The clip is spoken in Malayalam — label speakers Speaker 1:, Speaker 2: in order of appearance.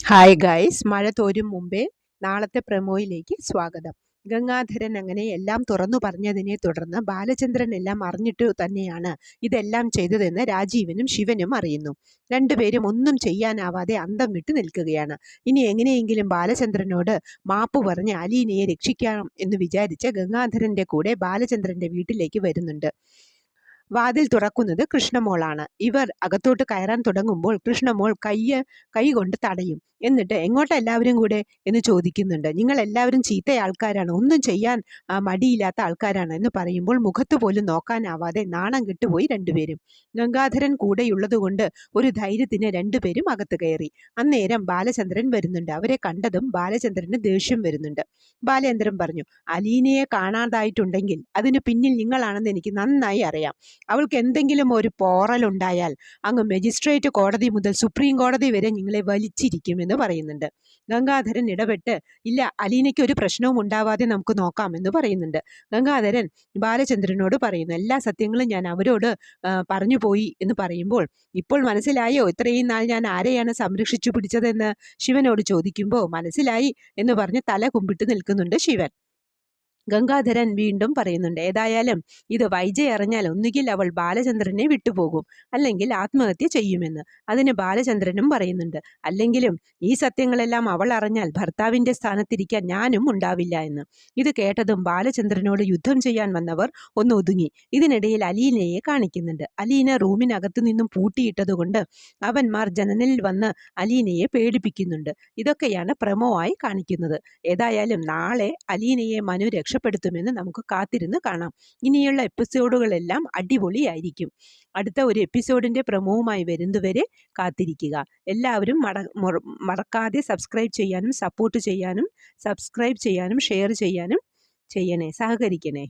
Speaker 1: ഹായ് ഗൈസ്, മഴ തോരും മുമ്പേ നാളത്തെ പ്രമോയിലേക്ക് സ്വാഗതം. ഗംഗാധരൻ അങ്ങനെ എല്ലാം തുറന്നു പറഞ്ഞതിനെ തുടർന്ന് ബാലചന്ദ്രൻ എല്ലാം അറിഞ്ഞിട്ട് തന്നെയാണ് ഇതെല്ലാം ചെയ്തതെന്ന് രാജീവനും ശിവനും അറിയുന്നു. രണ്ടുപേരും ഒന്നും ചെയ്യാനാവാതെ അന്തം വിട്ട് നിൽക്കുകയാണ്. ഇനി എങ്ങനെയെങ്കിലും ബാലചന്ദ്രനോട് മാപ്പ് പറഞ്ഞ് അലീനയെ രക്ഷിക്കാം എന്ന് വിചാരിച്ച് ഗംഗാധരന്റെ കൂടെ ബാലചന്ദ്രന്റെ വീട്ടിലേക്ക് വരുന്നുണ്ട്. വാതിൽ തുറക്കുന്നത് കൃഷ്ണമോളാണ്. ഇവർ അകത്തോട്ട് കയറാൻ തുടങ്ങുമ്പോൾ കൃഷ്ണമോൾ കൈ കൊണ്ട് തടയും. എന്നിട്ട് എങ്ങോട്ടാ എല്ലാവരും കൂടെ എന്ന് ചോദിക്കുന്നുണ്ട്. നിങ്ങൾ എല്ലാവരും ചീത്ത ആൾക്കാരാണ്, ഒന്നും ചെയ്യാൻ മടിയില്ലാത്ത ആൾക്കാരാണ് എന്ന് പറയുമ്പോൾ മുഖത്ത് പോലും നോക്കാനാവാതെ നാണം കെട്ടുപോയി രണ്ടുപേരും. ഗംഗാധരൻ കൂടെയുള്ളത് കൊണ്ട് ഒരു ധൈര്യത്തിന് രണ്ടുപേരും അകത്ത് കയറി. അന്നേരം ബാലചന്ദ്രൻ വരുന്നുണ്ട്. അവരെ കണ്ടതും ബാലചന്ദ്രന് ദേഷ്യം വരുന്നുണ്ട്. ബാലചന്ദ്രൻ പറഞ്ഞു, അലീനയെ കാണാതായിട്ടുണ്ടെങ്കിൽ അതിന് പിന്നിൽ നിങ്ങളാണെന്ന് എനിക്ക് നന്നായി അറിയാം. അവൾക്ക് എന്തെങ്കിലും ഒരു പോറലുണ്ടായാൽ അങ്ങ് മജിസ്ട്രേറ്റ് കോടതി മുതൽ സുപ്രീം കോടതി വരെ നിങ്ങളെ വലിച്ചിരിക്കുമെന്ന് പറയുന്നുണ്ട്. ഗംഗാധരൻ ഇടപെട്ട്, ഇല്ല, അലീനയ്ക്ക് ഒരു പ്രശ്നവും ഉണ്ടാവാതെ നമുക്ക് നോക്കാം എന്ന് പറയുന്നുണ്ട്. ഗംഗാധരൻ ബാലചന്ദ്രനോട് പറയുന്നു, എല്ലാ സത്യങ്ങളും ഞാൻ അവരോട് പറഞ്ഞു പോയി എന്ന് പറയുമ്പോൾ, ഇപ്പോൾ മനസ്സിലായോ ഇത്രയും നാൾ ഞാൻ ആരെയാണ് സംരക്ഷിച്ചു പിടിച്ചതെന്ന് ശിവനോട് ചോദിക്കുമ്പോൾ മനസ്സിലായി എന്ന് പറഞ്ഞ് തല കുമ്പിട്ട് നിൽക്കുന്നുണ്ട് ശിവൻ. ഗംഗാധരൻ വീണ്ടും പറയുന്നുണ്ട്, ഏതായാലും ഇത് വൈജയ് അറിഞ്ഞാൽ ഒന്നുകിൽ അവൾ ബാലചന്ദ്രനെ വിട്ടുപോകും, അല്ലെങ്കിൽ ആത്മഹത്യ ചെയ്യുമെന്ന്. അതിന് ബാലചന്ദ്രനും പറയുന്നുണ്ട്, അല്ലെങ്കിലും ഈ സത്യങ്ങളെല്ലാം അവൾ അറിഞ്ഞാൽ ഭർത്താവിൻ്റെ സ്ഥാനത്തിരിക്കാൻ ഞാനും ഉണ്ടാവില്ല എന്ന്. ഇത് കേട്ടതും ബാലചന്ദ്രനോട് യുദ്ധം ചെയ്യാൻ വന്നവർ ഒന്ന് ഒതുങ്ങി. ഇതിനിടയിൽ അലീനയെ കാണിക്കുന്നുണ്ട്. അലീന റൂമിനകത്തു നിന്നും പൂട്ടിയിട്ടതുകൊണ്ട് അവന്മാർ ജനലിൽ വന്ന് അലീനയെ പേടിപ്പിക്കുന്നുണ്ട്. ഇതൊക്കെയാണ് പ്രമോ ആയി കാണിക്കുന്നത്. ഏതായാലും നാളെ അലീനയെ മനു രക്ഷപ്പെടുത്തുമെന്ന് നമുക്ക് കാത്തിരുന്ന് കാണാം. ഇനിയുള്ള എപ്പിസോഡുകളെല്ലാം അടിപൊളിയായിരിക്കും. അടുത്ത ഒരു എപ്പിസോഡിൻ്റെ പ്രമോവുമായി വരുന്നതുവരെ കാത്തിരിക്കുക. എല്ലാവരും മറക്കാതെ സബ്സ്ക്രൈബ് ചെയ്യാനും സപ്പോർട്ട് ചെയ്യാനും ഷെയർ ചെയ്യാനും ചെയ്യണേ, സഹകരിക്കണേ.